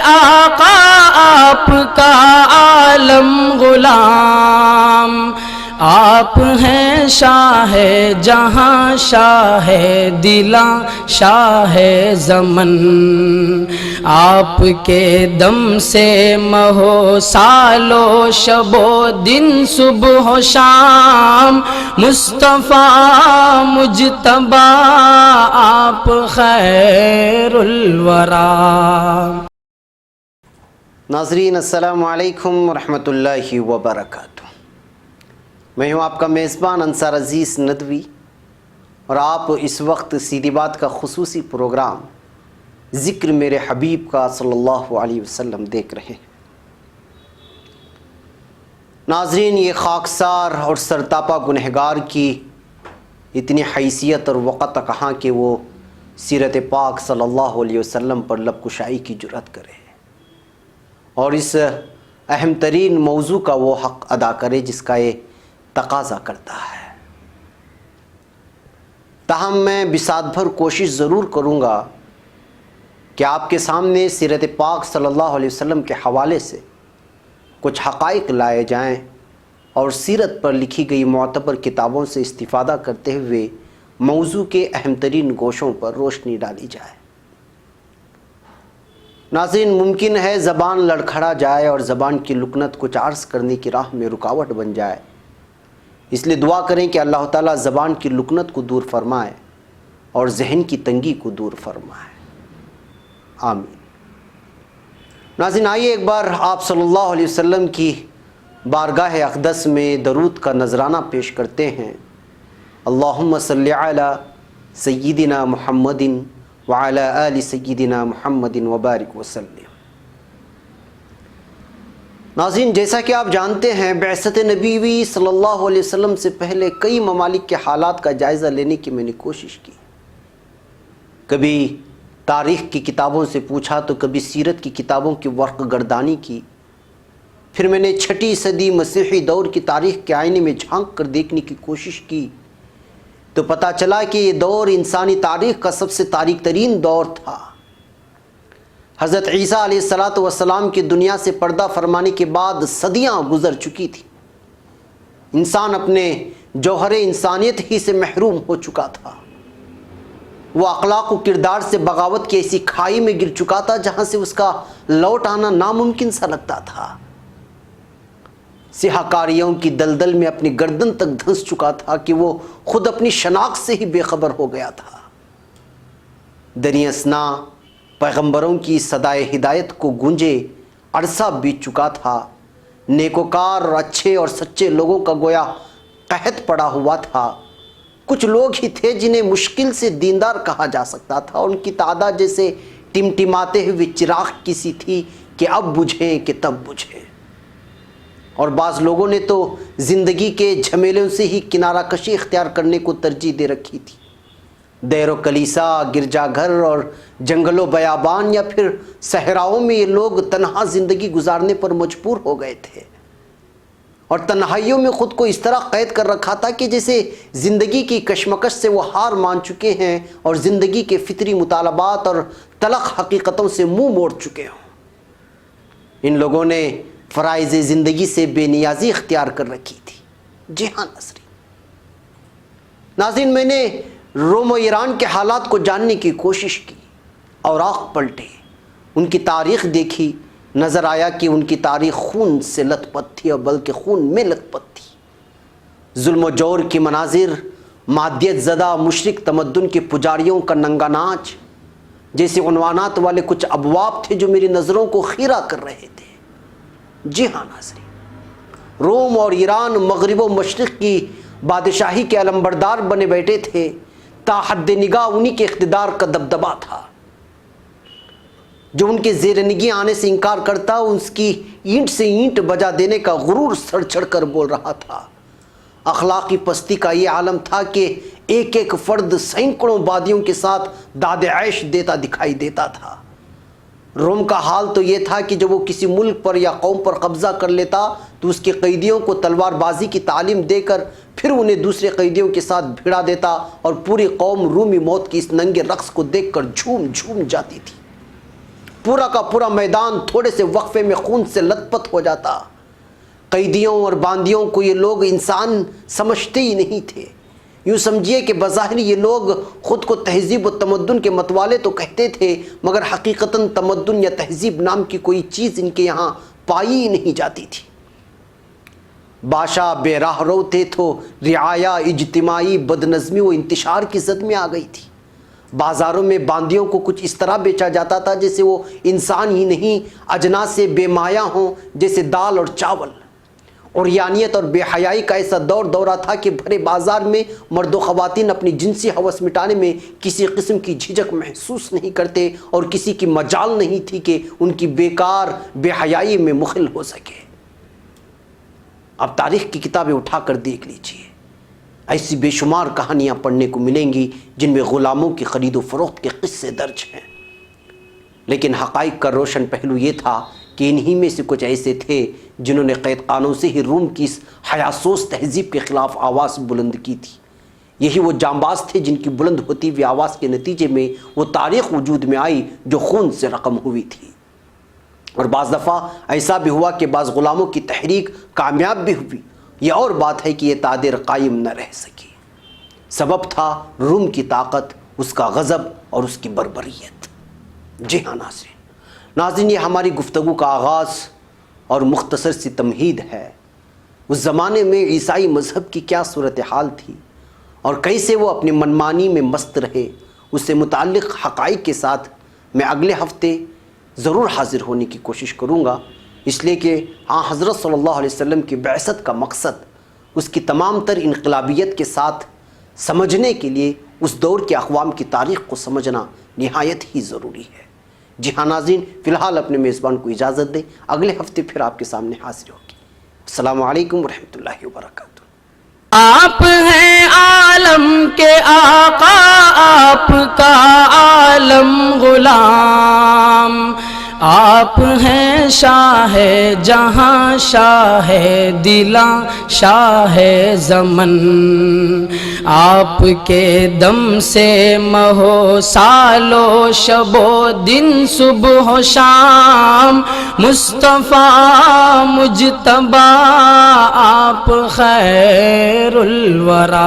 آقا آپ کا عالم غلام، آپ ہیں شاہ جہاں شاہ دلاں شاہ زمن، آپ کے دم سے مہو سالو شب و دن صبح و شام، مصطفیٰ مجتبیٰ آپ خیر الورا۔ ناظرین السلام علیکم ورحمۃ اللہ وبرکاتہ۔ میں ہوں آپ کا میزبان انصار عزیز ندوی، اور آپ اس وقت سیدھی بات کا خصوصی پروگرام ذکر میرے حبیب کا صلی اللہ علیہ وسلم دیکھ رہے ہیں۔ ناظرین، یہ خاکسار اور سرتاپا گنہگار کی اتنی حیثیت اور وقت کہاں کہ وہ سیرت پاک صلی اللہ علیہ وسلم پر لب کشائی کی جرأت کرے اور اس اہم ترین موضوع کا وہ حق ادا کرے جس کا یہ تقاضا کرتا ہے۔ تاہم میں بساط بھر کوشش ضرور کروں گا کہ آپ کے سامنے سیرت پاک صلی اللہ علیہ وسلم کے حوالے سے کچھ حقائق لائے جائیں اور سیرت پر لکھی گئی معتبر کتابوں سے استفادہ کرتے ہوئے موضوع کے اہم ترین گوشوں پر روشنی ڈالی جائے۔ ناظرین، ممکن ہے زبان لڑکھڑا جائے اور زبان کی لکنت کچھ عرض کرنے کی راہ میں رکاوٹ بن جائے، اس لیے دعا کریں کہ اللہ تعالیٰ زبان کی لکنت کو دور فرمائے اور ذہن کی تنگی کو دور فرمائے، آمین۔ ناظرین، آئیے ایک بار آپ صلی اللہ علیہ وسلم کی بارگاہ اقدس میں درود کا نذرانہ پیش کرتے ہیں۔ اللہم صلی علی سیدنا محمد وعلی آل سیدنا محمد وبارک وسلم۔ ناظرین، جیسا کہ آپ جانتے ہیں، بعثت نبوی صلی اللہ علیہ وسلم سے پہلے کئی ممالک کے حالات کا جائزہ لینے کی میں نے کوشش کی۔ کبھی تاریخ کی کتابوں سے پوچھا تو کبھی سیرت کی کتابوں کی ورق گردانی کی، پھر میں نے 6 صدی مسیحی دور کی تاریخ کے آئینے میں جھانک کر دیکھنے کی کوشش کی تو پتہ چلا کہ یہ دور انسانی تاریخ کا سب سے تاریک ترین دور تھا۔ حضرت عیسیٰ علیہ السلام کی دنیا سے پردہ فرمانے کے بعد صدیاں گزر چکی تھی، انسان اپنے جوہر انسانیت ہی سے محروم ہو چکا تھا، وہ اخلاق و کردار سے بغاوت کی ایسی کھائی میں گر چکا تھا جہاں سے اس کا لوٹ آنا ناممکن سا لگتا تھا، سیاہ کاریوں کی دلدل میں اپنی گردن تک دھنس چکا تھا کہ وہ خود اپنی شناخت سے ہی بے خبر ہو گیا تھا۔ دنی اثنا پیغمبروں کی صدائے ہدایت کو گونجے عرصہ بیت چکا تھا، نیکوکار اور اچھے اور سچے لوگوں کا گویا قحط پڑا ہوا تھا، کچھ لوگ ہی تھے جنہیں مشکل سے دیندار کہا جا سکتا تھا، ان کی تعداد جیسے ٹمٹماتے ہوئے چراغ کی سی تھی کہ اب بجھیں کہ تب بجھیں، اور بعض لوگوں نے تو زندگی کے جھمیلوں سے ہی کنارہ کشی اختیار کرنے کو ترجیح دے رکھی تھی۔ دیر و کلیسا، گرجا گھر اور جنگل و بیابان یا پھر صحراؤں میں یہ لوگ تنہا زندگی گزارنے پر مجبور ہو گئے تھے، اور تنہائیوں میں خود کو اس طرح قید کر رکھا تھا کہ جیسے زندگی کی کشمکش سے وہ ہار مان چکے ہیں اور زندگی کے فطری مطالبات اور تلخ حقیقتوں سے منہ موڑ چکے ہوں۔ ان لوگوں نے فرائض زندگی سے بے نیازی اختیار کر رکھی تھی۔ جی ہاں ناظرین، میں نے روم و ایران کے حالات کو جاننے کی کوشش کی، اوراق پلٹے، ان کی تاریخ دیکھی، نظر آیا کہ ان کی تاریخ خون سے لت پت تھی، اور بلکہ خون میں لت پت تھی۔ ظلم و جور کی مناظر، مادیت زدہ مشرک تمدن کے پجاریوں کا ننگا ناچ جیسے عنوانات والے کچھ ابواب تھے جو میری نظروں کو خیرہ کر رہے تھے۔ جی ہاں ناظرین، روم اور ایران مغرب و مشرق کی بادشاہی کے علمبردار بنے بیٹھے تھے، تا حد نگاہ انہی کے اقتدار کا دبدبا تھا۔ جو ان کے زیر نگی آنے سے انکار کرتا، اس کی اینٹ سے اینٹ بجا دینے کا غرور سر چڑھ کر بول رہا تھا۔ اخلاقی پستی کا یہ عالم تھا کہ ایک ایک فرد سینکڑوں بادیوں کے ساتھ داد عیش دیتا دکھائی دیتا تھا۔ روم کا حال تو یہ تھا کہ جب وہ کسی ملک پر یا قوم پر قبضہ کر لیتا تو اس کے قیدیوں کو تلوار بازی کی تعلیم دے کر پھر انہیں دوسرے قیدیوں کے ساتھ بھیڑا دیتا، اور پوری قوم رومی موت کی اس ننگے رقص کو دیکھ کر جھوم جھوم جاتی تھی۔ پورا کا پورا میدان تھوڑے سے وقفے میں خون سے لت پت ہو جاتا۔ قیدیوں اور باندیوں کو یہ لوگ انسان سمجھتے ہی نہیں تھے۔ یوں سمجھیے کہ بظاہر یہ لوگ خود کو تہذیب و تمدن کے متوالے تو کہتے تھے، مگر حقیقتاً تمدن یا تہذیب نام کی کوئی چیز ان کے یہاں پائی ہی نہیں جاتی تھی۔ بادشاہ بے راہ رو تھے تو رعایا اجتماعی بدنظمی و انتشار کی زد میں آ گئی تھی۔ بازاروں میں باندیوں کو کچھ اس طرح بیچا جاتا تھا جیسے وہ انسان ہی نہیں، اجناس سے بے مایا ہوں، جیسے دال اور چاول۔ عریانیت اور بے حیائی کا ایسا دورہ تھا کہ بھرے بازار میں مرد و خواتین اپنی جنسی ہوس مٹانے میں کسی قسم کی جھجک محسوس نہیں کرتے، اور کسی کی مجال نہیں تھی کہ ان کی بیکار بے حیائی میں مخل ہو سکے۔ اب تاریخ کی کتابیں اٹھا کر دیکھ لیجئے، ایسی بے شمار کہانیاں پڑھنے کو ملیں گی جن میں غلاموں کی خرید و فروخت کے قصے درج ہیں، لیکن حقائق کا روشن پہلو یہ تھا کہ انہی میں سے کچھ ایسے تھے جنہوں نے قید خانوں سے ہی روم کی اس حیاسوس تہذیب کے خلاف آواز بلند کی تھی۔ یہی وہ جانباز تھے جن کی بلند ہوتی ہوئی آواز کے نتیجے میں وہ تاریخ وجود میں آئی جو خون سے رقم ہوئی تھی۔ اور بعض دفعہ ایسا بھی ہوا کہ بعض غلاموں کی تحریک کامیاب بھی ہوئی، یہ اور بات ہے کہ یہ تعدیر قائم نہ رہ سکی۔ سبب تھا روم کی طاقت، اس کا غضب اور اس کی بربریت۔ جی ہاں ناظرین، یہ ہماری گفتگو کا آغاز اور مختصر سی تمہید ہے۔ اس زمانے میں عیسائی مذہب کی کیا صورتحال تھی اور کیسے وہ اپنی منمانی میں مست رہے، اس سے متعلق حقائق کے ساتھ میں اگلے ہفتے ضرور حاضر ہونے کی کوشش کروں گا، اس لیے کہ حضرت صلی اللہ علیہ وسلم کی بعثت کا مقصد اس کی تمام تر انقلابیت کے ساتھ سمجھنے کے لیے اس دور کے اقوام کی تاریخ کو سمجھنا نہایت ہی ضروری ہے۔ جی ہاں ناظرین، فی الحال اپنے میزبان کو اجازت دیں، اگلے ہفتے پھر آپ کے سامنے حاضر ہوگی۔ السلام علیکم ورحمۃ اللہ وبرکاتہ۔ آپ ہیں عالم کے آقا، آپ کا عالم غلام، آپ ہیں شاہ جہاں، شاہ دلاں، شاہ زمن، آپ کے دم سے مہو سالو شب و دن، صبح و شام مصطفیٰ مجتبیٰ، آپ خیر الورا۔